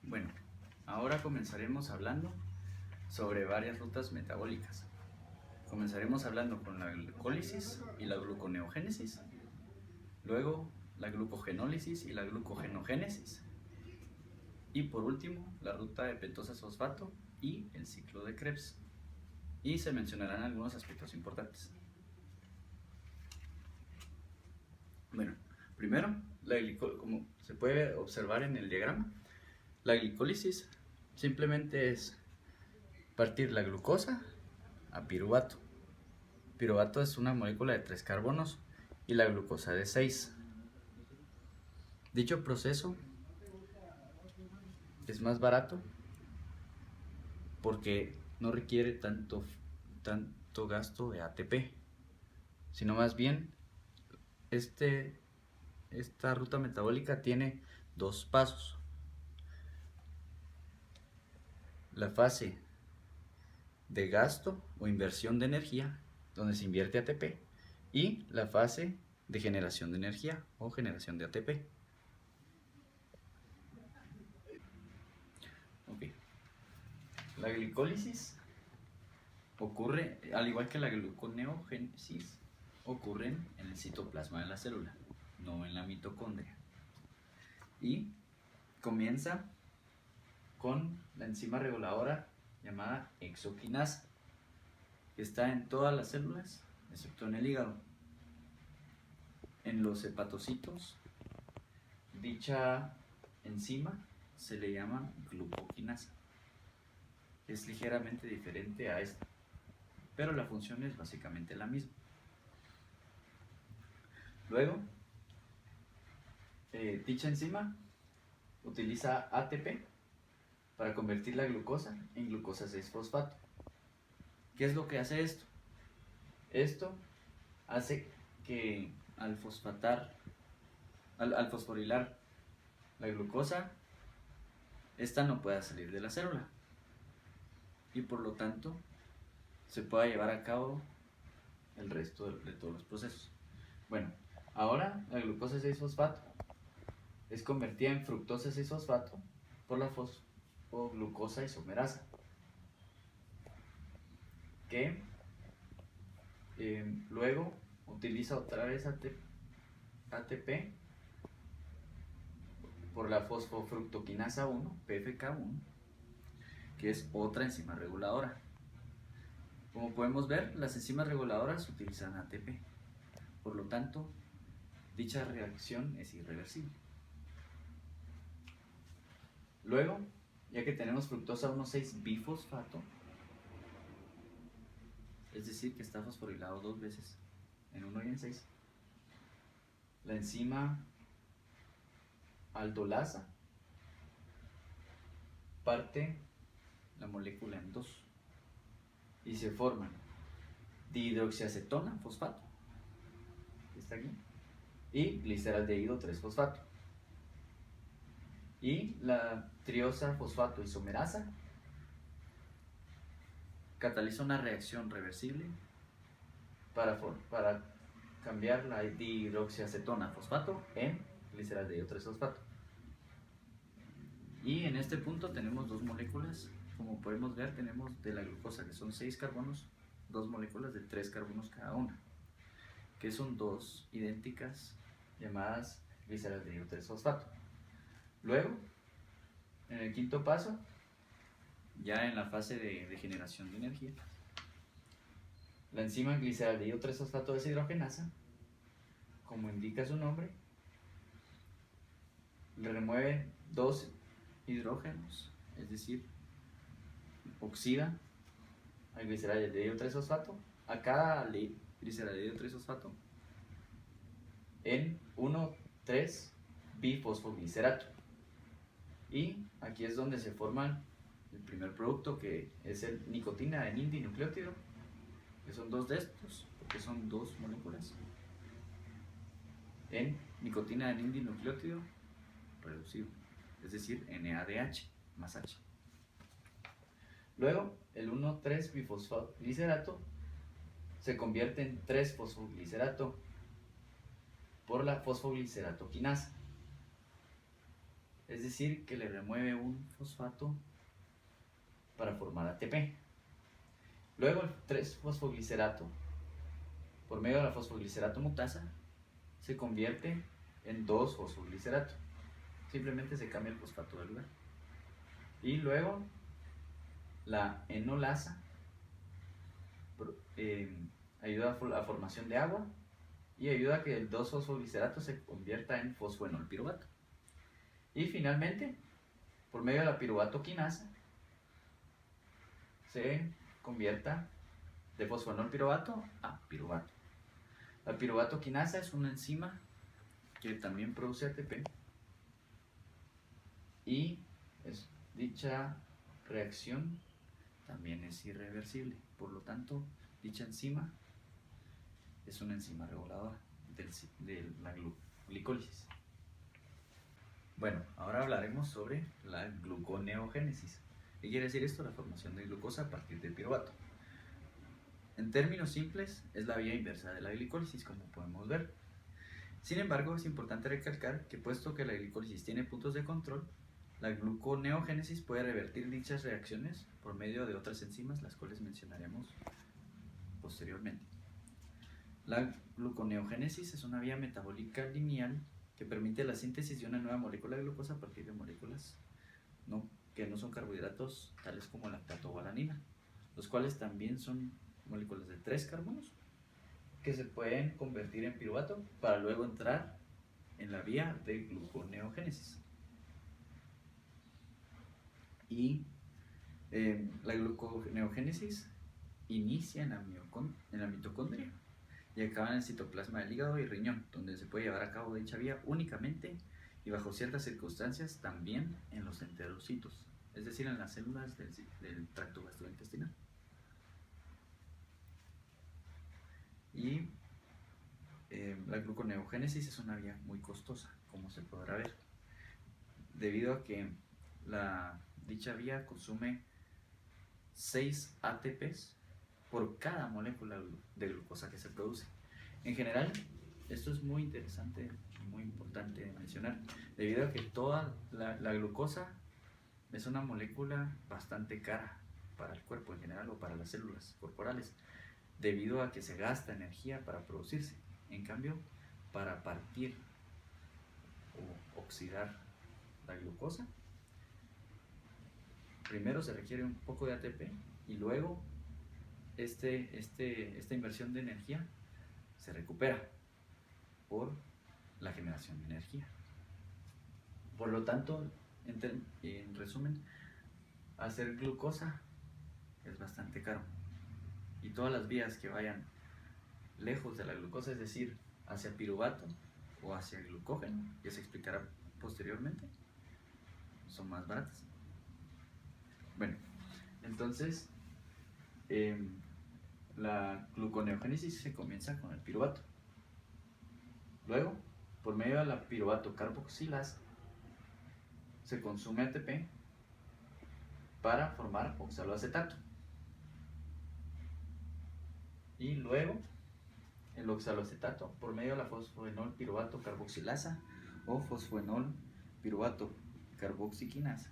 Bueno, ahora comenzaremos hablando sobre varias rutas metabólicas. Comenzaremos hablando con la glucólisis y la gluconeogénesis, luego la glucogenólisis y la glucogenogénesis, y por último la ruta de pentosas-fosfato y el ciclo de Krebs. Y se mencionarán algunos aspectos importantes. Bueno, primero, como se puede observar en el diagrama, la glicólisis simplemente es partir la glucosa a piruvato. Piruvato es una molécula de 3 carbonos y la glucosa de 6. Dicho proceso es más barato porque no requiere tanto gasto de ATP, sino más bien esta ruta metabólica tiene dos pasos. La fase de gasto o inversión de energía, donde se invierte ATP, y la fase de generación de energía o generación de ATP. Okay. La glicólisis ocurre, al igual que la gluconeogénesis, ocurren en el citoplasma de la célula, no en la mitocondria. Y comienza con la enzima reguladora llamada exoquinasa, que está en todas las células, excepto en el hígado. En los hepatocitos, dicha enzima se le llama glucoquinasa. Es ligeramente diferente a esta, pero la función es básicamente la misma. Luego, dicha enzima utiliza ATP para convertir la glucosa en glucosa 6-fosfato. ¿Qué es lo que hace esto? Esto hace que al fosforilar la glucosa, esta no pueda salir de la célula y por lo tanto se pueda llevar a cabo el resto de todos los procesos. Bueno, ahora la glucosa 6-fosfato es convertida en fructosa 6-fosfato por la fosfoglucosa isomerasa, que luego utiliza otra vez ATP por la fosfofructoquinasa 1, PFK1, que es otra enzima reguladora. Como podemos ver, las enzimas reguladoras utilizan ATP, por lo tanto, dicha reacción es irreversible. Luego, ya que tenemos fructosa 1,6-bifosfato, es decir, que está fosforilado dos veces, en 1 y en 6, la enzima aldolasa parte la molécula en dos y se forman dihidroxiacetona fosfato, que está aquí, y gliceraldehído 3-fosfato. Y la triosa fosfato isomerasa cataliza una reacción reversible para cambiar la dihidroxiacetona fosfato en gliceraldehído 3-fosfato. Y en este punto tenemos dos moléculas. Como podemos ver, tenemos de la glucosa, que son 6 carbonos, dos moléculas de 3 carbonos cada una, que son dos idénticas llamadas gliceraldehído 3-fosfato. Luego, en el quinto paso, ya en la fase de generación de energía, la enzima gliceraldehído 3-fosfato deshidrogenasa, como indica su nombre, le remueve dos hidrógenos, es decir, oxida al gliceraldehído 3-fosfato, a cada gliceraldehído 3-fosfato en 1,3-bifosfoglicerato. Y aquí es donde se forma el primer producto, que es el nicotina adenina-dinucleótido, que son dos de estos, porque son dos moléculas, en nicotina adenina-dinucleótido reducido, es decir, NADH más H. Luego, el 1,3-bifosfoglicerato se convierte en 3-fosfoglicerato por la fosfoglicerato quinasa. es decir, que le remueve un fosfato para formar ATP. Luego el 3-fosfoglicerato, por medio de la fosfoglicerato mutasa, se convierte en 2-fosfoglicerato. Simplemente se cambia el fosfato de lugar. Y luego la enolasa ayuda a la formación de agua y ayuda a que el 2-fosfoglicerato se convierta en fosfoenolpiruvato. Y finalmente, por medio de la piruvato quinasa, se convierta de fosfoenolpiruvato a piruvato. La piruvato quinasa es una enzima que también produce ATP y dicha reacción también es irreversible. Por lo tanto, dicha enzima es una enzima reguladora de la glicólisis. Bueno, ahora hablaremos sobre la gluconeogénesis. ¿Qué quiere decir esto? La formación de glucosa a partir del piruvato. En términos simples, es la vía inversa de la glicólisis, como podemos ver. Sin embargo, es importante recalcar que puesto que la glicólisis tiene puntos de control, la gluconeogénesis puede revertir dichas reacciones por medio de otras enzimas, las cuales mencionaremos posteriormente. La gluconeogénesis es una vía metabólica lineal que permite la síntesis de una nueva molécula de glucosa a partir de moléculas que no son carbohidratos, tales como lactato o alanina, los cuales también son moléculas de 3 carbonos que se pueden convertir en piruvato para luego entrar en la vía de gluconeogénesis. Y la gluconeogénesis inicia en la mitocondria y acaba en el citoplasma del hígado y riñón, donde se puede llevar a cabo dicha vía únicamente y bajo ciertas circunstancias también en los enterocitos, es decir, en las células del tracto gastrointestinal. Y la gluconeogénesis es una vía muy costosa, como se podrá ver, debido a que dicha vía consume 6 ATPs por cada molécula de glucosa que se produce. En general, esto es muy interesante y muy importante de mencionar, debido a que toda la glucosa es una molécula bastante cara para el cuerpo en general o para las células corporales, debido a que se gasta energía para producirse. En cambio, para partir o oxidar la glucosa, primero se requiere un poco de ATP y luego esta inversión de energía se recupera por la generación de energía. Por lo tanto, en resumen, hacer glucosa es bastante caro. Y todas las vías que vayan lejos de la glucosa, es decir, hacia piruvato o hacia glucógeno, que se explicará posteriormente, son más baratas. Bueno, entonces la gluconeogénesis se comienza con el piruvato. Luego, por medio de la piruvato carboxilasa, se consume ATP para formar oxaloacetato. Y luego, el oxaloacetato, por medio de la fosfoenol piruvato carboxilasa o fosfoenol piruvato carboxiquinasa,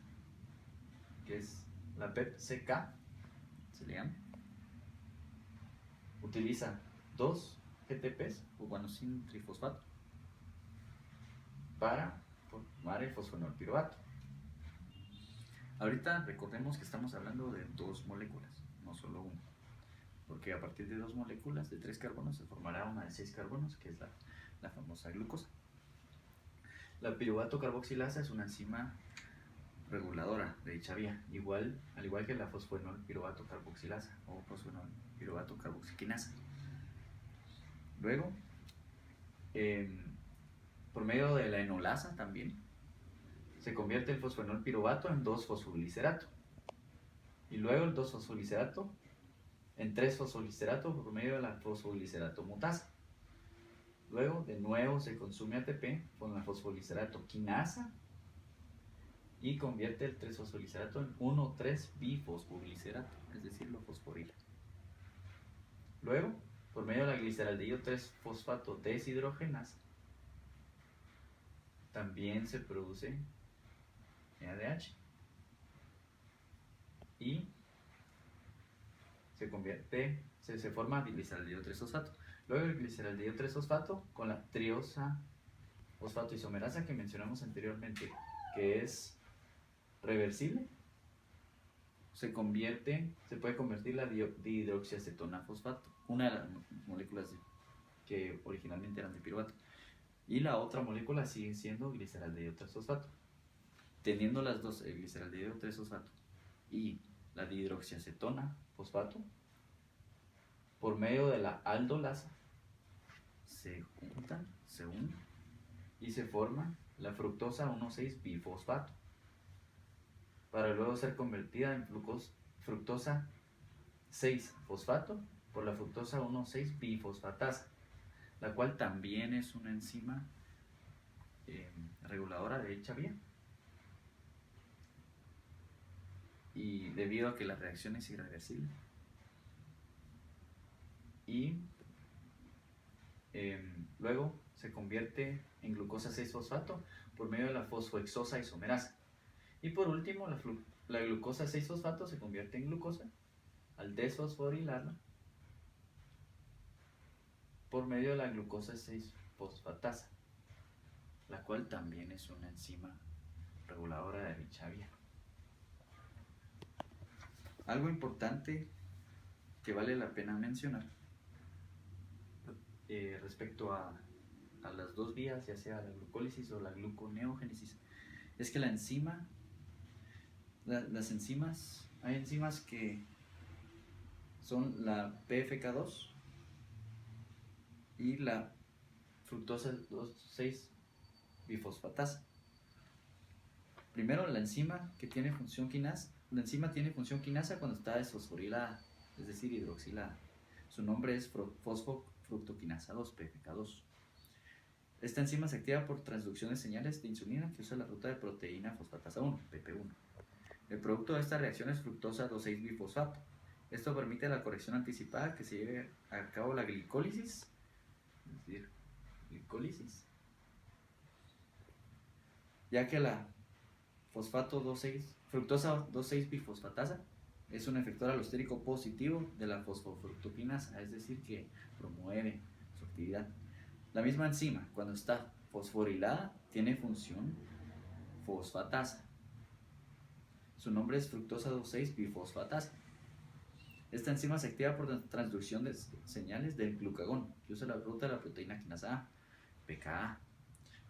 que es la PEPCK, se le llama, utiliza 2 GTPs, o guanosina trifosfato, para formar el fosfoenol piruvato. Ahorita recordemos que estamos hablando de 2 moléculas, no solo una, porque a partir de 2 moléculas de 3 carbonos se formará una de 6 carbonos, que es la famosa glucosa. La piruvato carboxilasa es una enzima reguladora de dicha vía, al igual que la fosfoenol piruvato carboxilasa o fosfoenol piruvato carboxiquinasa. Luego, por medio de la enolasa también, se convierte el fosfoenol piruvato en 2-fosfoglicerato. Y luego el 2-fosfoglicerato en 3-fosfoglicerato por medio de la fosfoglicerato mutasa. Luego, de nuevo, se consume ATP con la fosfoglicerato quinasa y convierte el 3-fosfoglicerato en 1,3-bifosfoglicerato, es decir, lo fosforila. Luego, por medio de la gliceraldehído 3-fosfato deshidrogenasa, también se produce NADH, y se forma gliceraldehído 3-fosfato. Luego el gliceraldehído 3-fosfato con la triosa fosfato isomerasa que mencionamos anteriormente, que es reversible, se puede convertir la dihidroxiacetona fosfato, una de las moléculas que originalmente eran de piruvato, y la otra molécula sigue siendo gliceraldehído 3-fosfato. Teniendo las dos, el gliceraldehído 3-fosfato y la dihidroxiacetona fosfato, por medio de la aldolasa se unen y se forma la fructosa 1,6-bifosfato, para luego ser convertida en fructosa 6-fosfato por la fructosa 1,6-bifosfatasa, la cual también es una enzima reguladora de dicha vía. Y debido a que la reacción es irreversible, y luego se convierte en glucosa 6-fosfato por medio de la fosfohexosa isomerasa. Y por último, la glucosa 6-fosfato se convierte en glucosa al desfosforilarla por medio de la glucosa 6-fosfatasa, la cual también es una enzima reguladora de dicha vía. Algo importante que vale la pena mencionar respecto a las dos vías, ya sea la glucólisis o la gluconeogénesis, es que las enzimas, hay enzimas que son la PFK2 y la fructosa 2,6-bifosfatasa. Primero, la enzima tiene función quinasa cuando está desfosforilada, es decir, hidroxilada. Su nombre es fosfofructoquinasa 2, PFK2. Esta enzima se activa por transducción de señales de insulina que usa la ruta de proteína fosfatasa 1, PP1. El producto de esta reacción es fructosa 2,6-bifosfato. Esto permite la corrección anticipada que se lleve a cabo la glicólisis, es decir, ya que la fructosa 2,6-bifosfatasa es un efector alostérico positivo de la fosfofructoquinasa, es decir, que promueve su actividad. La misma enzima, cuando está fosforilada, tiene función fosfatasa. Su nombre es fructosa 2,6-bifosfatasa. Esta enzima se activa por transducción de señales del glucagón, que usa la ruta de la proteína quinasa A, pKa.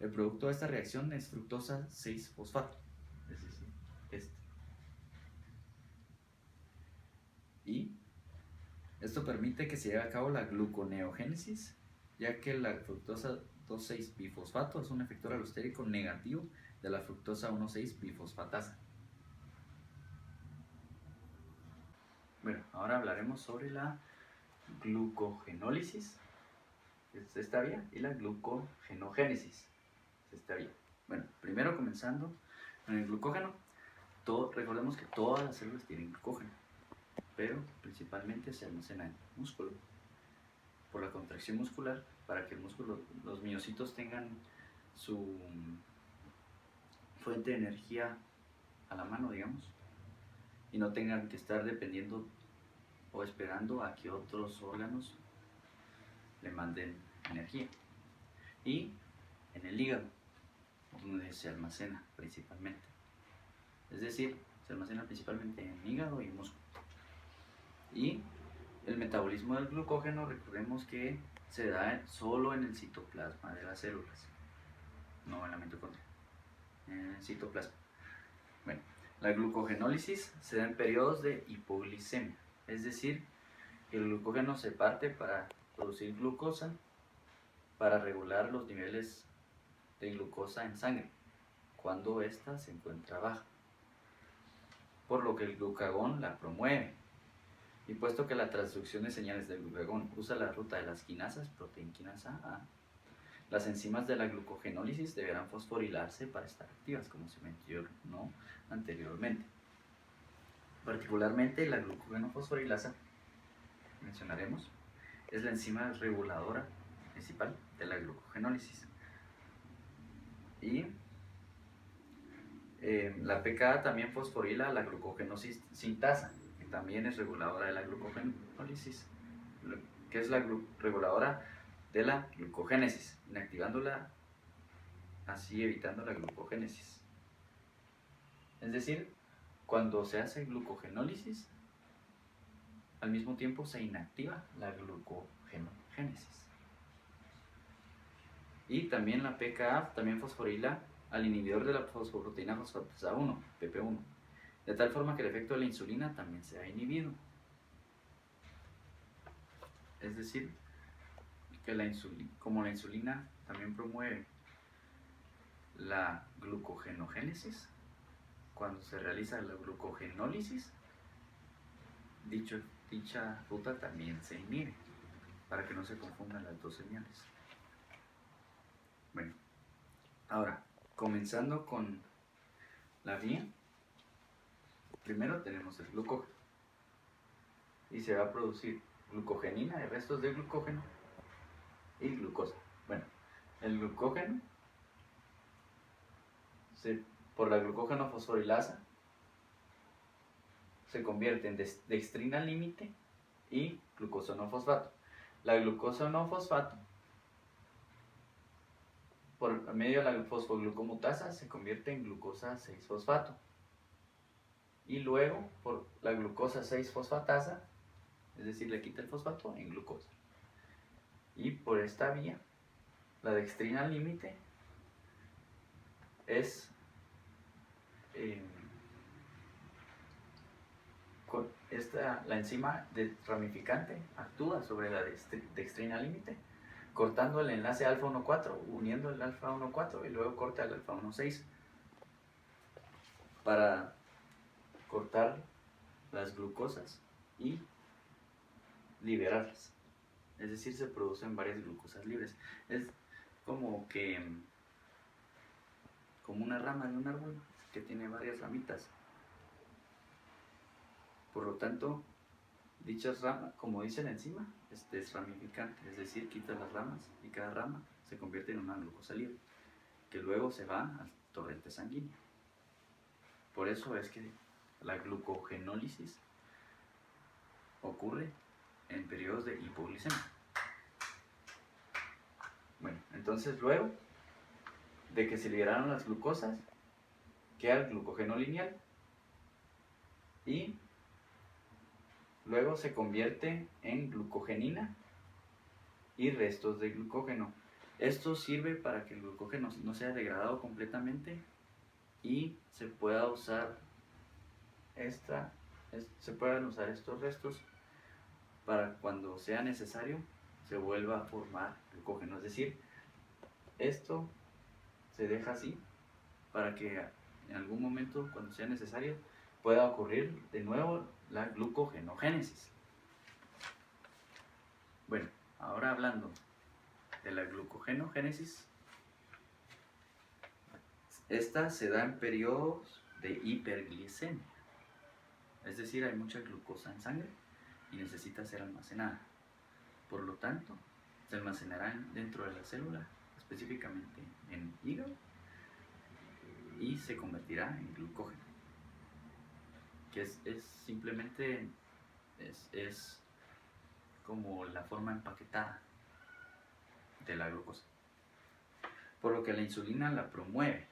El producto de esta reacción es fructosa 6-fosfato, es decir, Y esto permite que se lleve a cabo la gluconeogénesis, ya que la fructosa 2,6-bifosfato es un efector alostérico negativo de la fructosa 1,6-bifosfatasa. Bueno, ahora hablaremos sobre la glucogenólisis, es esta vía, y la glucogenogénesis, es esta vía. Bueno, primero comenzando con el glucógeno, recordemos que todas las células tienen glucógeno, pero principalmente se almacena en el músculo por la contracción muscular, para que el músculo, los miocitos tengan su fuente de energía a la mano, digamos, y no tengan que estar dependiendo o esperando a que otros órganos le manden energía. Y en el hígado, donde se almacena principalmente, es decir, se almacena principalmente en hígado y músculo. Y el metabolismo del glucógeno, recordemos que se da solo en el citoplasma de las células, no en la mitocondria, en el citoplasma. Bueno, la glucogenólisis se da en periodos de hipoglicemia, es decir, que el glucógeno se parte para producir glucosa para regular los niveles de glucosa en sangre cuando ésta se encuentra baja, por lo que el glucagón la promueve. Y puesto que la transducción de señales del glucagón usa la ruta de las quinasas, proteinquinasa A, las enzimas de la glucogenólisis deberán fosforilarse para estar activas, como se mencionó anteriormente. Particularmente la glucogenofosforilasa, mencionaremos, es la enzima reguladora principal de la glucogenólisis. Y La pKa también fosforila la glucogeno-sintasa, que también es reguladora de la glucogenólisis, que es la reguladora de la glucogénesis, inactivándola, así evitando la glucogénesis. Es decir, cuando se hace glucogenólisis, al mismo tiempo se inactiva la glucogenogénesis. Y también la pKa también fosforila al inhibidor de la fosfoproteína fosfatasa 1, PP1, de tal forma que el efecto de la insulina también se ha inhibido. Es decir, que como la insulina también promueve la glucogenogénesis, cuando se realiza la glucogenólisis, dicha ruta también se inhibe, para que no se confundan las dos señales. Bueno, ahora, comenzando con la vía, primero tenemos el glucógeno, y se va a producir glucogenina de restos de glucógeno y glucosa. Bueno, el glucógeno, por la glucógeno fosforilasa, se convierte en dextrina límite y glucosanofosfato. La glucosanofosfato, por medio de la fosfoglucomutasa, se convierte en glucosa 6-fosfato. Y luego, por la glucosa 6-fosfatasa, es decir, le quita el fosfato en glucosa. Y por esta vía, la dextrina límite es la enzima ramificante actúa sobre la dextrina límite, cortando el enlace alfa 1,4, uniendo el alfa 1,4 y luego corta el alfa 1,6 para cortar las glucosas y liberarlas. Es decir, se producen varias glucosas libres. Es como una rama de un árbol que tiene varias ramitas. Por lo tanto, dichas ramas, como dice la enzima, es desramificante, es decir, quita las ramas y cada rama se convierte en una glucosa libre, que luego se va al torrente sanguíneo. Por eso es que la glucogenólisis ocurre en periodos de hipoglicemia. Bueno, entonces luego de que se liberaron las glucosas, queda el glucógeno lineal y luego se convierte en glucogenina y restos de glucógeno. Esto sirve para que el glucógeno no sea degradado completamente y se puedan usar estos restos para cuando sea necesario se vuelva a formar glucógeno. Es decir, esto se deja así para que en algún momento, cuando sea necesario, pueda ocurrir de nuevo la glucogenogénesis. Bueno, ahora hablando de la glucogenogénesis, esta se da en periodos de hiperglicemia. Es decir, hay mucha glucosa en sangre y necesita ser almacenada. Por lo tanto, se almacenará dentro de la célula, específicamente en hígado, y se convertirá en glucógeno, que es simplemente es como la forma empaquetada de la glucosa. Por lo que la insulina la promueve.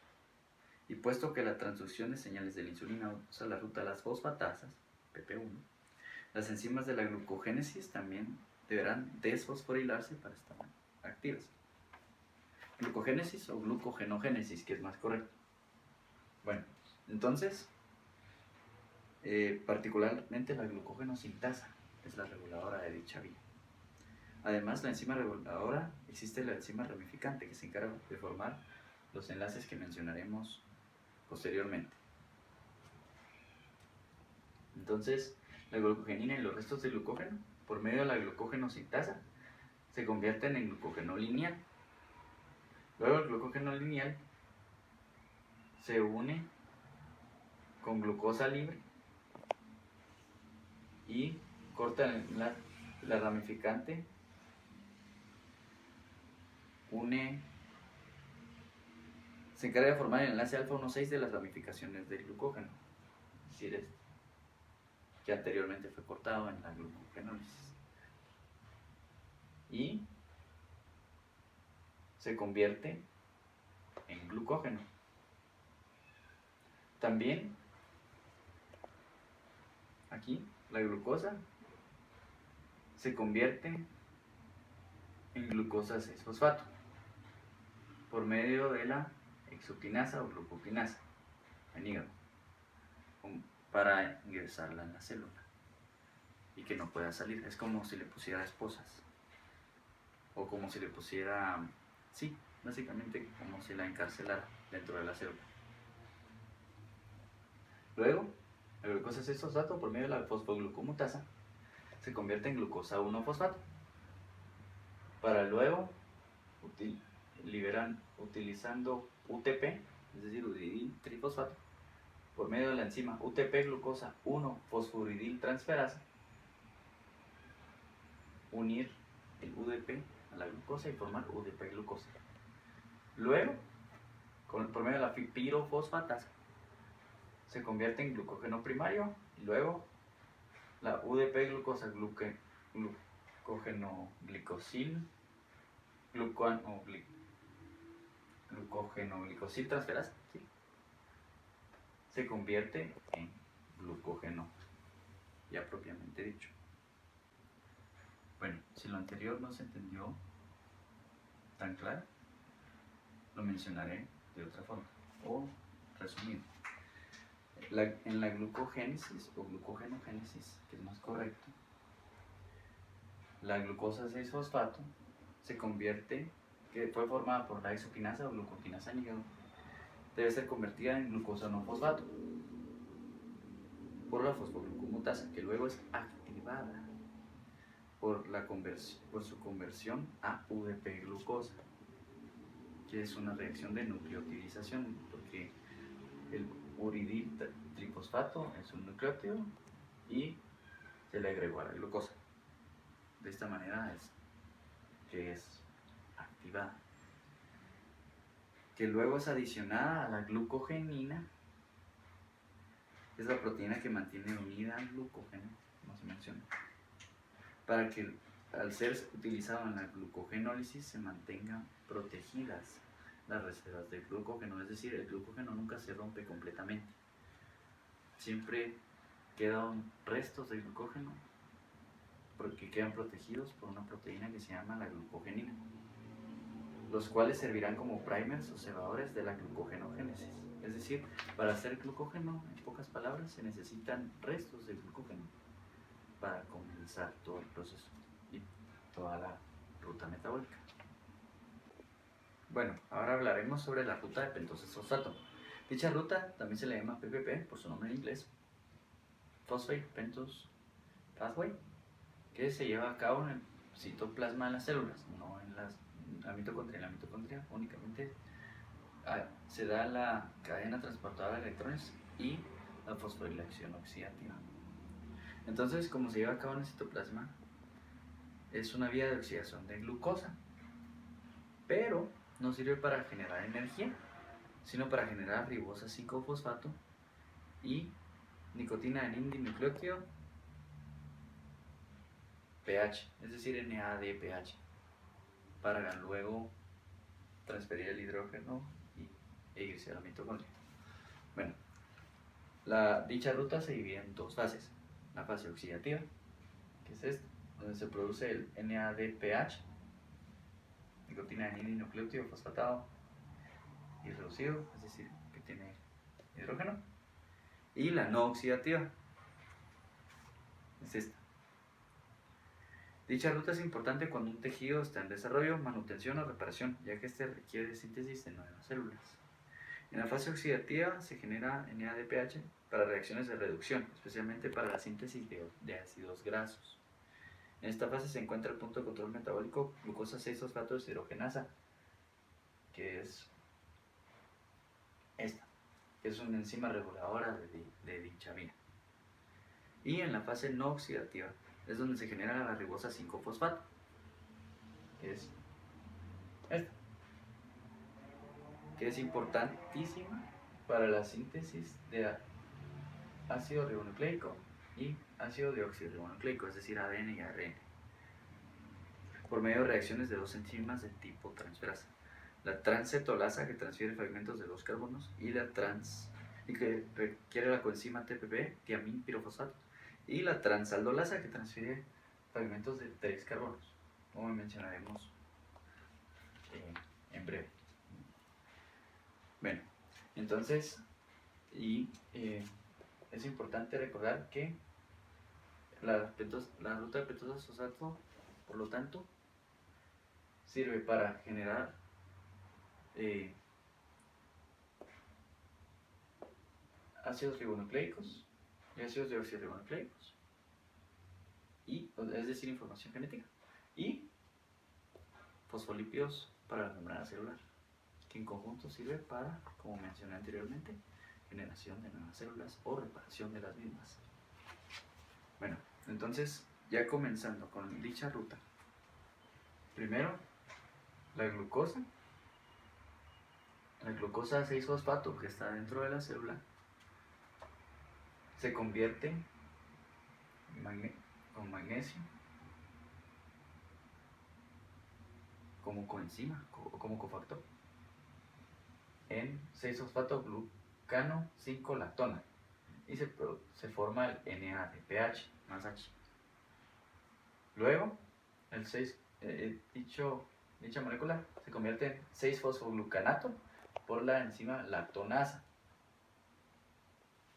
Y puesto que la transducción de señales de la insulina usa la ruta de las fosfatasas, PP1, las enzimas de la glucogénesis también deberán desfosforilarse para estar activas. Glucogénesis o glucogenogénesis, que es más correcto. Bueno, entonces, particularmente la glucogenosintasa es la reguladora de dicha vía. Además, la enzima reguladora, existe la enzima ramificante que se encarga de formar los enlaces que mencionaremos posteriormente. Entonces, la glucogenina y los restos de glucógeno, por medio de la glucogenosintasa, se convierten en glucógeno lineal. Luego el glucógeno lineal se une con glucosa libre y corta la ramificante, Se encarga de formar el enlace alfa 1,6 de las ramificaciones del glucógeno, es decir, este, que anteriormente fue cortado en la glucogenólisis. Y se convierte en glucógeno. También, aquí, la glucosa se convierte en glucosa 6-fosfato por medio de la hexoquinasa o glucoquinasa en hígado para ingresarla en la célula y que no pueda salir. Es como si le pusiera esposas o como si le pusiera, sí, básicamente como si la encarcelara dentro de la célula. Luego, la glucosa 6-fosfato por medio de la fosfoglucomutasa se convierte en glucosa 1-fosfato para luego utilizando UTP, es decir, uridil trifosfato, por medio de la enzima UTP glucosa 1-fosforidil transferasa, unir el UDP a la glucosa y formar UDP glucosa. Luego, por medio de la pirofosfatasa, se convierte en glucógeno primario y luego la UDP glucosa glucógeno glicosil glucógeno glicosil transferasa, ¿sí? Se convierte en glucógeno ya propiamente dicho. Bueno, si lo anterior no se entendió tan claro, lo mencionaré de otra forma o resumido. En la glucogénesis o glucogenogénesis, que es más correcto, la glucosa 6-fosfato se convierte, que fue formada por la hexoquinasa o glucoquinasa en hígado, debe ser convertida en glucosa 1-fosfato por la fosfoglucomutasa, que luego es activada por su conversión a UDP glucosa, que es una reacción de nucleotidización, porque el uridil trifosfato es un nucleótido y se le agregó a la glucosa. De esta manera es que es activada, que luego es adicionada a la glucogenina, que es la proteína que mantiene unida al glucógeno, como se menciona, para que al ser utilizado en la glucogenólisis se mantengan protegidas las reservas del glucógeno, es decir, el glucógeno nunca se rompe completamente, siempre quedan restos del glucógeno porque quedan protegidos por una proteína que se llama la glucogenina, los cuales servirán como primers o cebadores de la glucogenogénesis. Es decir, para hacer glucógeno, en pocas palabras, se necesitan restos de glucógeno para comenzar todo el proceso y toda la ruta metabólica. Bueno, ahora hablaremos sobre la ruta de pentosfosfato. Dicha ruta también se le llama PPP por su nombre en inglés, Phosphate Pentose Pathway, que se lleva a cabo en el citoplasma de las células, no en la mitocondria. En la mitocondria únicamente se da la cadena transportadora de electrones y la fosforilación oxidativa. Entonces, como se lleva a cabo en el citoplasma, es una vía de oxidación de glucosa, pero no sirve para generar energía, sino para generar ribosa 5-fosfato y nicotina adenina-dinucleótido pH, es decir, NADPH, para luego transferir el hidrógeno e irse a la mitocondria. Bueno, dicha ruta se divide en dos fases. La fase oxidativa, que es esta, donde se produce el NADPH, nicotina adenina-dinucleótido fosfatado y reducido, es decir, que tiene hidrógeno. Y la no oxidativa, es esta. Dicha ruta es importante cuando un tejido está en desarrollo, manutención o reparación, ya que este requiere síntesis de nuevas células. En la fase oxidativa se genera NADPH para reacciones de reducción, especialmente para la síntesis de ácidos grasos. En esta fase se encuentra el punto de control metabólico glucosa 6-fosfato deshidrogenasa, que es esta, que es una enzima reguladora de dicha vía. Y en la fase no oxidativa es donde se genera la ribosa 5-fosfato, que es esta. que es importantísima para la síntesis de ácido ribonucleico y ácido deoxirribonucleico, es decir, ADN y ARN, por medio de reacciones de dos enzimas de tipo transferasa. La transcetolasa, que transfiere fragmentos de 2 carbonos, y que requiere la coenzima TPP, tiaminpirofosfato, y la transaldolasa, que transfiere fragmentos de 3 carbonos, como mencionaremos en breve. Bueno, entonces, es importante recordar que la ruta de petosa-fosfato, por lo tanto, sirve para generar ácidos ribonucleicos y ácidos deoxirribonucleicos, es decir, información genética, y fosfolípidos para la membrana celular, que en conjunto sirve para, como mencioné anteriormente, generación de nuevas células o reparación de las mismas. Bueno, entonces, ya comenzando con dicha ruta, primero, la glucosa 6-fosfato que está dentro de la célula se convierte con magnesio como coenzima o como cofactor en 6-fosfato-glucano 5-lactona y se forma el NADPH más H. Luego, dicha molécula se convierte en 6-fosfoglucanato por la enzima lactonasa,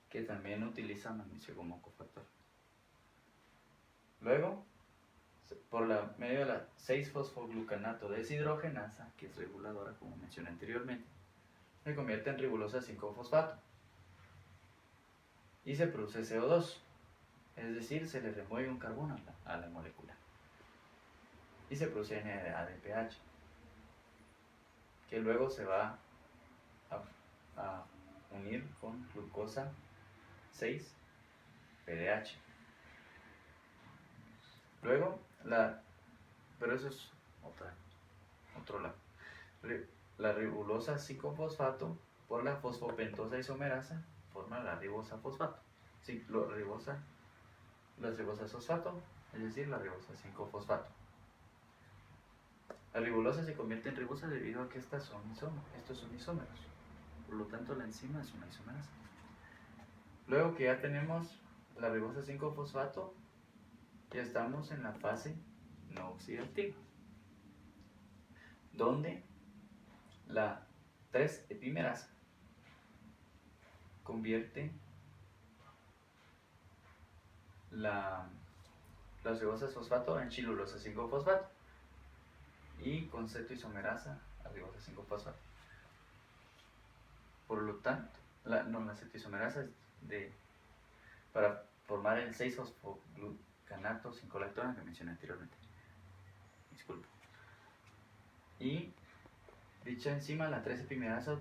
que también utiliza magnesio como cofactor. Luego, por medio de la 6-fosfoglucanato deshidrogenasa, que es reguladora, como mencioné anteriormente, se convierte en ribulosa 5-fosfato y se produce CO2, es decir, se le remueve un carbono a la molécula y se produce NADPH, que luego se va a unir con glucosa 6-PDH. Luego, pero eso es otro lado. La ribulosa 5-fosfato por la fosfopentosa isomerasa forma la ribosa fosfato. Sí, las ribosas fosfato, es decir, la ribosa 5-fosfato. La ribulosa se convierte en ribosa debido a que estos son isómeros. Por lo tanto, la enzima es una isomerasa. Luego que ya tenemos la ribosa 5-fosfato, ya estamos en la fase no oxidativa, donde la 3-epimerasa convierte las ribosas fosfato en chilulosa 5-fosfato y con cetoisomerasa a ribosa 5-fosfato. Por lo tanto, la cetoisomerasa es para formar el 6-fosfoglucanato 5-lactona que mencioné anteriormente. Disculpe. Y dicha enzima, la 3-epimerasa,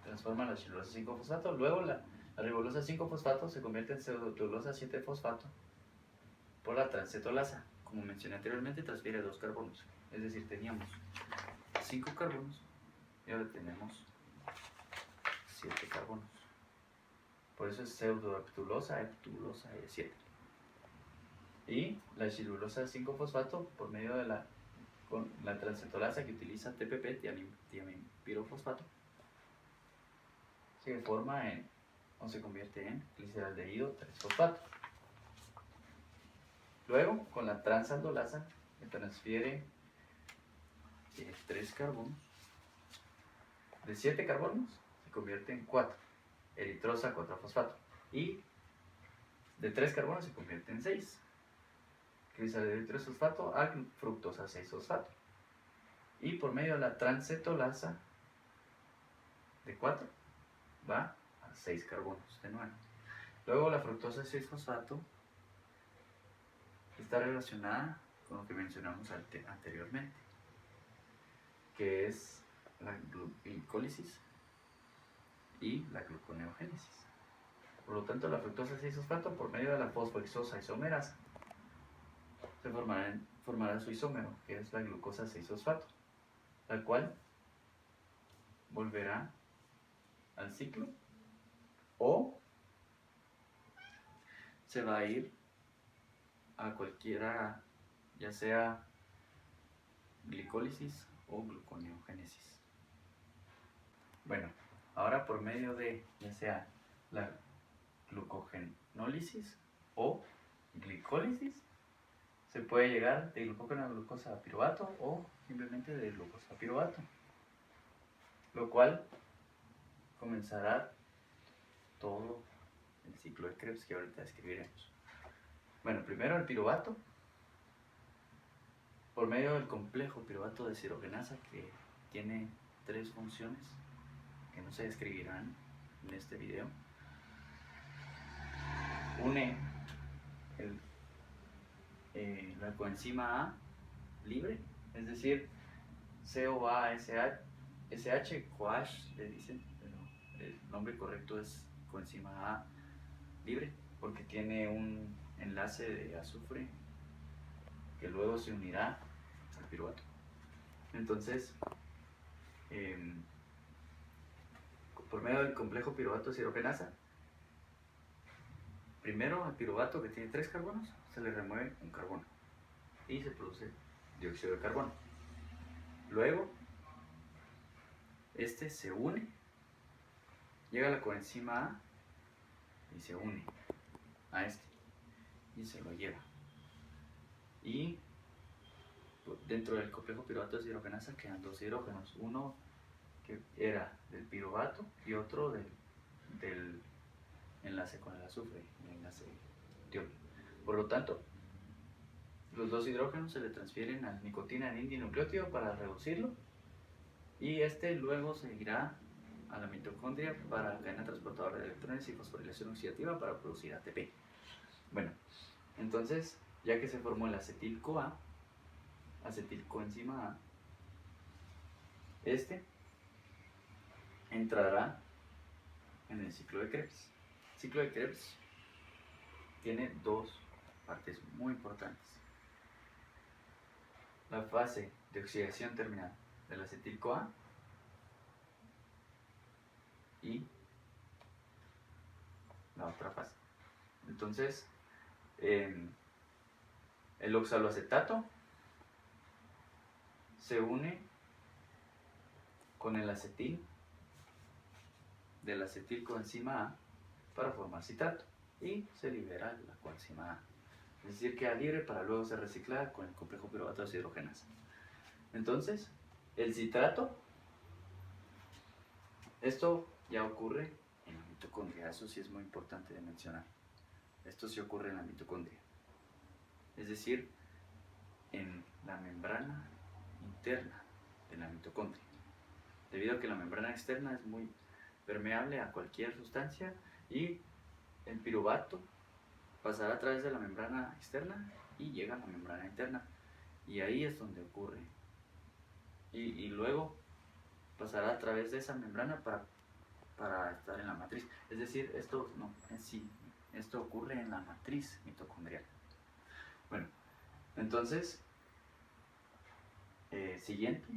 transforma la chilulosa 5-fosfato. Luego la ribulosa 5-fosfato se convierte en pseudotululosa 7-fosfato por la transcetolasa. Como mencioné anteriormente, transfiere 2 carbonos. Es decir, teníamos 5 carbonos y ahora tenemos 7 carbonos. Por eso es pseudoeptulosa 7. Y la chilulosa 5-fosfato, por medio de la transcetolasa que utiliza TPP, tiaminpirofosfato, se convierte en gliceraldehído 3-fosfato. Luego, con la transaldolasa, que transfiere 3 carbonos, de 7 carbonos se convierte en 4, eritrosa 4-fosfato, y de 3 carbonos se convierte en 6, gliceraldehído 3-fosfato a fructosa 6-fosfato. Y por medio de la transcetolasa de 4 va a 6 carbonos de nuevo. Luego la fructosa 6-fosfato está relacionada con lo que mencionamos anteriormente, que es la glucólisis y la gluconeogénesis. Por lo tanto, la fructosa 6-fosfato, por medio de la fosfohexosa isomerasa, se formará su isómero, que es la glucosa 6-fosfato, la cual volverá al ciclo o se va a ir a cualquiera, ya sea glicólisis o gluconeogénesis. Bueno, ahora por medio de ya sea la glucogenólisis o glicólisis, se puede llegar de glucógeno a glucosa a piruvato o simplemente de glucosa a piruvato, lo cual comenzará todo el ciclo de Krebs que ahorita describiremos. Bueno, primero el piruvato, por medio del complejo piruvato deshidrogenasa, que tiene 3 funciones que no se describirán en este video. Une la coenzima A libre, es decir, CoA-SH, CoASH le dicen, pero el nombre correcto es coenzima A libre, porque tiene un enlace de azufre que luego se unirá al piruvato. Entonces, por medio del complejo piruvato deshidrogenasa, primero al piruvato, que tiene 3 carbonos, se le remueve un carbono y se produce dióxido de carbono. Luego, este se une, llega a la coenzima A y se une a este y se lo lleva. Y dentro del complejo piruvato deshidrogenasa quedan 2 hidrógenos, uno que era del piruvato y otro del enlace con el azufre, el enlace diol. Por lo tanto, los 2 hidrógenos se le transfieren a nicotina en indinucleótido para reducirlo, y este luego se irá a la mitocondria para cadena transportadora de electrones y fosforilación oxidativa para producir ATP. Bueno, entonces, ya que se formó el acetil-CoA, acetilcoenzima A, este entrará en el ciclo de Krebs. El ciclo de Krebs tiene 2 partes muy importantes. La fase de oxidación terminal del acetil-CoA y la otra fase. Entonces, el oxaloacetato se une con el acetil del acetilcoenzima A para formar citrato y se libera la coenzima A. Es decir, queda libre para luego ser reciclada con el complejo piruvato deshidrogenasa. Entonces, el citrato, esto ya ocurre en la mitocondria, eso sí es muy importante de mencionar. Esto sí ocurre en la mitocondria, es decir, en la membrana interna de la mitocondria. Debido a que la membrana externa es muy permeable a cualquier sustancia y el piruvato pasará a través de la membrana externa y llega a la membrana interna, y ahí es donde ocurre, y luego pasará a través de esa membrana para estar en la matriz. Es decir, esto no en sí, esto ocurre en la matriz mitocondrial. Bueno, entonces, siguiente,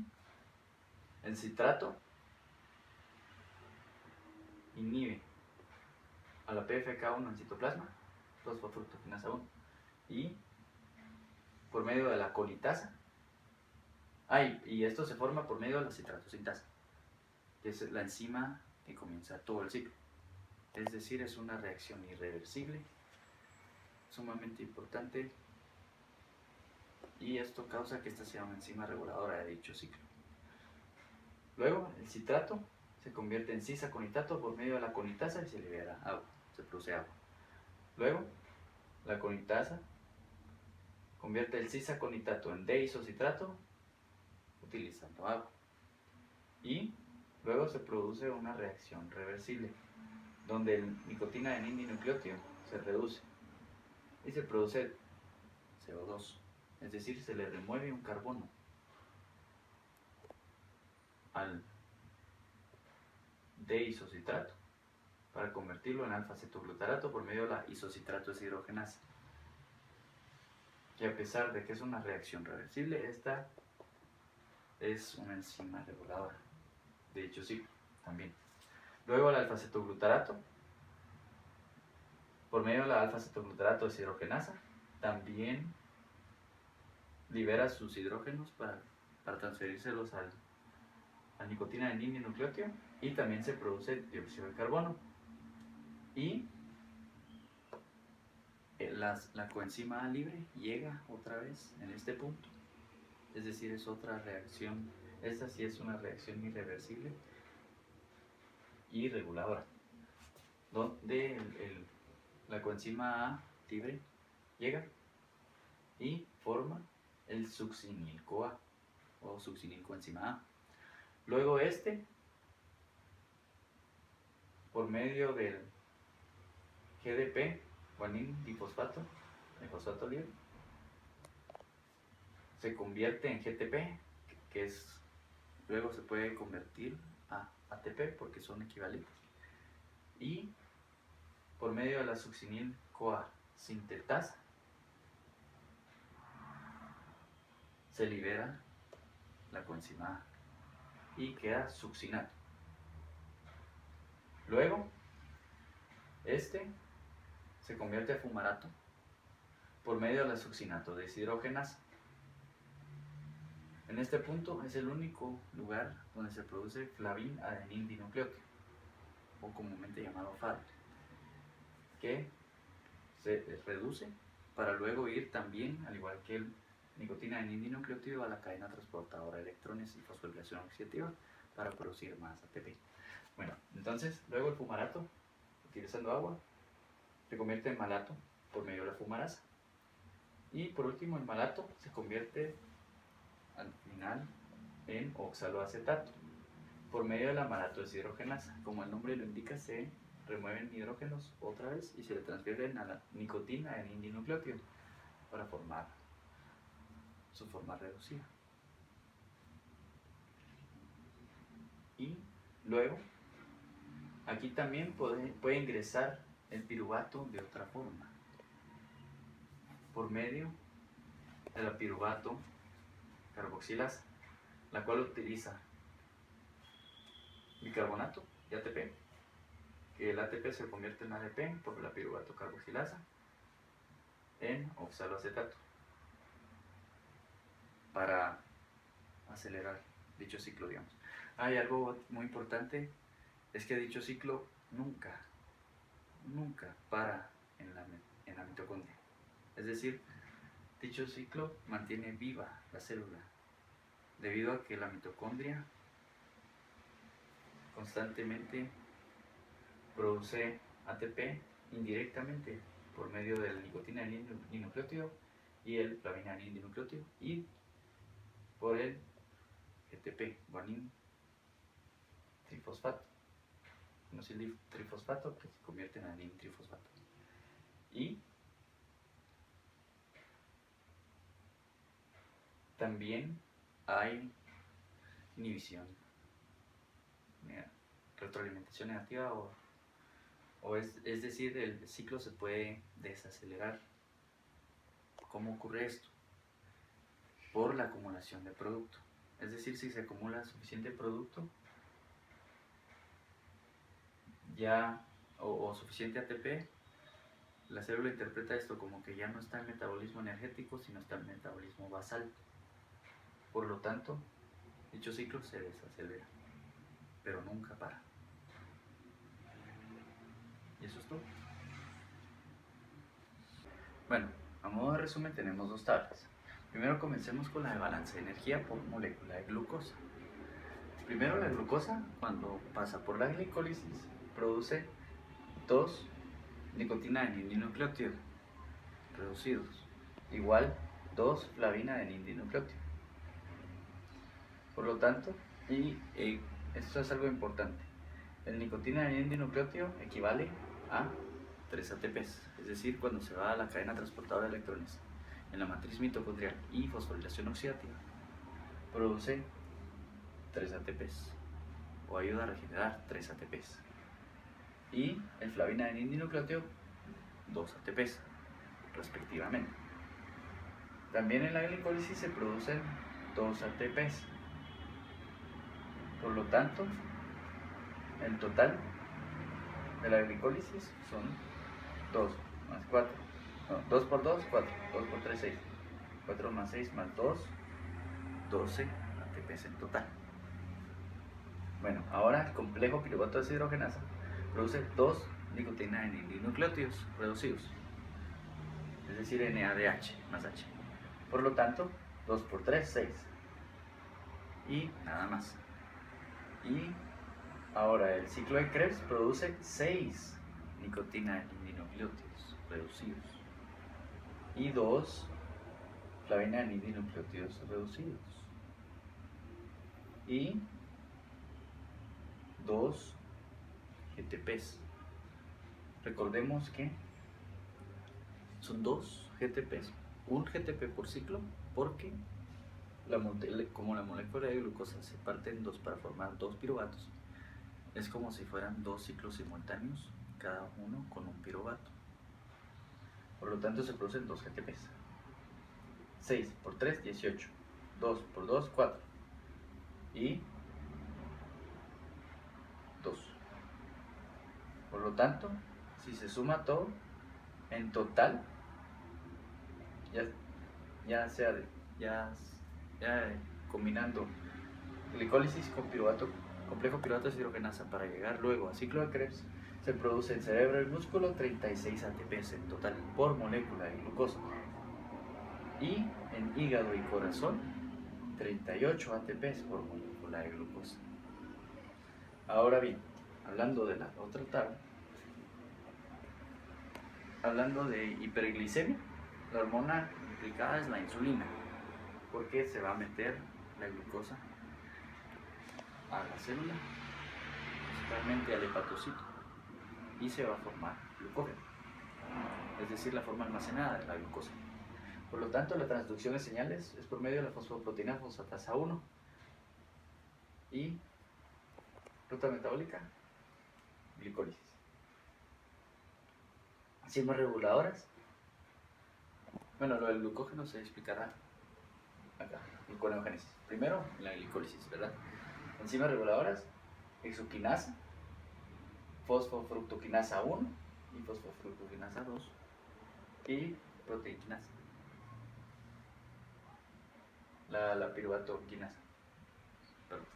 el citrato inhibe a la PFK1 en citoplasma, 2-fosforutiokinasa 1, y por medio de la colitasa, y esto se forma por medio de la citratosintasa, que es la enzima que comienza todo el ciclo. Es decir, es una reacción irreversible, sumamente importante, y esto causa que esta sea una enzima reguladora de dicho ciclo. Luego, el citrato se convierte en cis-aconitato por medio de la conitasa y se libera agua, se produce agua. Luego, la conitasa convierte el cis-aconitato en D-isocitrato utilizando agua. Y luego se produce una reacción reversible, donde el nicotina en indinucleótido se reduce y se produce CO2, es decir, se le remueve un carbono al D-isocitrato para convertirlo en alfa-cetoglutarato por medio de la isocitrato deshidrogenasa. Y a pesar de que es una reacción reversible, esta es una enzima reguladora. de dicho ciclo también. Luego el alfa-cetoglutarato, por medio de la alfa-cetoglutarato deshidrogenasa, también libera sus hidrógenos para transferírselos a nicotina de nidinucleótido, y también se produce dióxido de carbono. Y la coenzima A libre llega otra vez en este punto, es decir, es otra reacción. Esta sí es una reacción irreversible y reguladora, donde la coenzima A libre llega y forma el succinil-CoA o succinil-coenzima A. Luego por medio del GDP, guanil difosfato, el fosfato libre, se convierte en GTP, que luego se puede convertir a ATP porque son equivalentes. Y por medio de la succinil-CoA sintetasa se libera la coenzima A y queda succinato. Luego, se convierte a fumarato por medio de la succinato deshidrogenasa. En este punto es el único lugar donde se produce flavin-adenil-dinucleótido, o comúnmente llamado FAD, que se reduce para luego ir también, al igual que el nicotina adenil-dinucleótido, a la cadena transportadora de electrones y fosforilación oxidativa para producir más ATP. Bueno, entonces luego el fumarato, utilizando agua, se convierte en malato por medio de la fumarasa. Y por último, el malato se convierte al final en oxaloacetato por medio de la malato deshidrogenasa. Como el nombre lo indica, se remueven hidrógenos otra vez y se le transfieren a la nicotina adenil-dinucleótido para formar su forma reducida. Y luego, aquí también puede ingresar el piruvato de otra forma, por medio de la piruvato carboxilasa, la cual utiliza bicarbonato y ATP, que el ATP se convierte en ADP por la piruvato carboxilasa en oxaloacetato para acelerar dicho ciclo, digamos. Hay algo muy importante, es que dicho ciclo nunca para en la mitocondria. Es decir, dicho ciclo mantiene viva la célula, debido a que la mitocondria constantemente produce ATP indirectamente por medio del nicotina dinucleótido y el flavina dinucleótido, y por el GTP, guanin trifosfato, inostil trifosfato, que se convierte en anin trifosfato. Y también hay inhibición, retroalimentación negativa, es decir, el ciclo se puede desacelerar. ¿Cómo ocurre esto? Por la acumulación de producto. Es decir, si se acumula suficiente producto o suficiente ATP, la célula interpreta esto como que ya no está en metabolismo energético, sino está en metabolismo basal. Por lo tanto, dicho ciclo se desacelera, pero nunca para. Y eso es todo. Bueno, a modo de resumen tenemos dos tablas. Primero comencemos con la de balance de energía por molécula de glucosa. Primero, la glucosa, cuando pasa por la glicólisis, produce 2 nicotina adenil-dinucleótido reducidos, igual 2 flavina adenil-dinucleótido. Por lo tanto, esto es algo importante, el nicotina adenil-dinucleótido equivale a 3 ATPs, es decir, cuando se va a la cadena transportadora de electrones en la matriz mitocondrial y fosforilación oxidativa, produce 3 ATPs o ayuda a regenerar 3 ATPs. Y el flavina adenil-dinucleótido 2 ATPs respectivamente. También en la glicólisis se producen 2 ATPs Por lo tanto, el total de la glicólisis son 2 más 4. No, 2 por 2, 4. 2 por 3, 6. 4 más 6 más 2, 12 ATPs en total. Bueno, ahora el complejo piruvato deshidrogenasa produce 2 nicotinamidinonucleótidos reducidos, es decir, NADH más H. Por lo tanto, 2 por 3, 6. Y nada más. Y ahora el ciclo de Krebs produce 6 nicotinamidinonucleótidos reducidos y 2 flavinamidinonucleótidos reducidos y 2 GTPs. Recordemos que son 2 GTPs, un GTP por ciclo, porque como la molécula de glucosa se parte en dos para formar 2 piruvatos, es como si fueran 2 ciclos simultáneos, cada uno con un piruvato. Por lo tanto se producen 2 GTPs. 6 por 3, 18. 2 por 2, 4. Y 2. Por lo tanto, si se suma todo, en total, ya combinando glicólisis con complejo piruvato deshidrogenasa para llegar luego a ciclo de Krebs, se produce en cerebro y músculo 36 ATPs en total por molécula de glucosa. Y en hígado y corazón 38 ATPs por molécula de glucosa. Ahora bien, hablando de la otra tabla, hablando de hiperglicemia, la hormona implicada es la insulina, porque se va a meter la glucosa a la célula, principalmente al hepatocito, y se va a formar glucógeno, es decir, la forma almacenada de la glucosa. Por lo tanto, la transducción de señales es por medio de la fosfoproteína fosfatasa 1 y ruta metabólica, glicólisis. Enzimas reguladoras. Bueno, lo del glucógeno se explicará acá, gluconeogénesis. Primero, la glicólisis, ¿verdad? Enzimas reguladoras, hexoquinasa, fosfofructoquinasa 1 y fosfofructoquinasa 2 y proteinquinasa. La piruvatoquinasa. Perdón.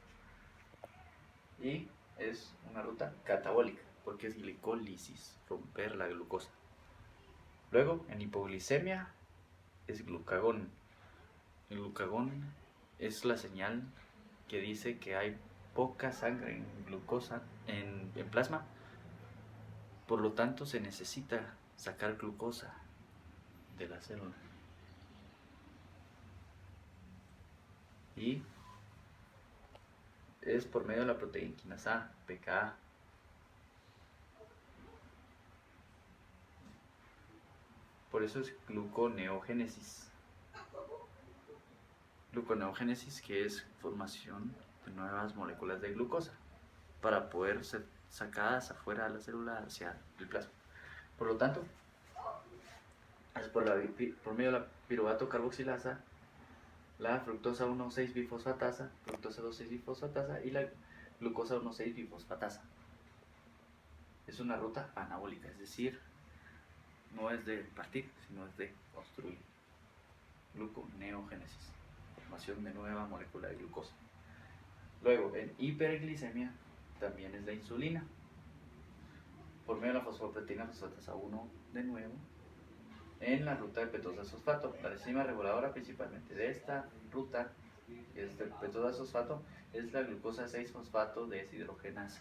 Y es una ruta catabólica, porque es glicólisis, romper la glucosa. Luego, en hipoglicemia, es glucagón. El glucagón es la señal que dice que hay poca sangre en glucosa, en plasma. Por lo tanto, se necesita sacar glucosa de la célula. Y es por medio de la proteína quinasa, PKA. Por eso es gluconeogénesis. Gluconeogénesis, que es formación de nuevas moléculas de glucosa para poder ser sacadas afuera de la célula hacia el plasma. Por lo tanto, es por medio de la piruvato carboxilasa, la fructosa 1,6-bifosfatasa, fructosa 2,6-bifosfatasa y la glucosa 1,6-bifosfatasa. Es una ruta anabólica, es decir, no es de partir, sino es de construir. Gluconeogénesis, formación de nueva molécula de glucosa. Luego, en hiperglicemia, también es la insulina, por medio de la fosfoproteína fosfatasa 1 de nuevo, en la ruta de petosa-fosfato. La enzima reguladora principalmente de esta ruta, que es del petosa-fosfato, es la glucosa 6-fosfato deshidrogenasa.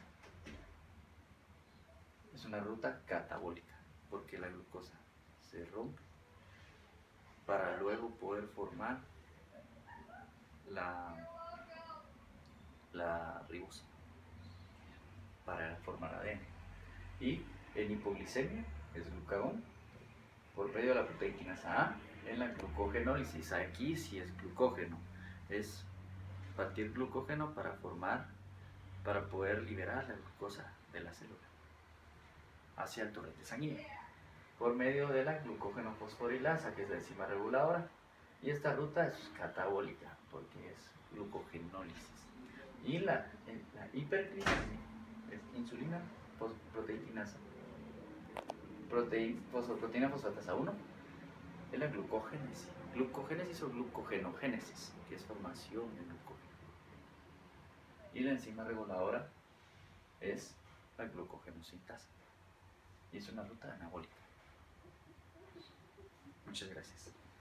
Es una ruta catabólica, porque la glucosa se rompe para luego poder formar la ribosa, para formar ADN. Y en hipoglicemia es glucagón, por medio de la proteína quinasa A, en la glucogenólisis. Aquí sí es glucógeno, es partir glucógeno para poder liberar la glucosa de la célula hacia el torrente sanguíneo, por medio de la glucógeno fosforilasa, que es la enzima reguladora. Y esta ruta es catabólica, porque es glucogenólisis. Y la hiperglicaemia es insulina proteinasa. Proteína fosfatasa 1 es la glucogénesis. Glucogénesis o glucogenogénesis, que es formación de glucógeno. Y la enzima reguladora es la glucogenosintasa. Y es una ruta anabólica. Muchas gracias.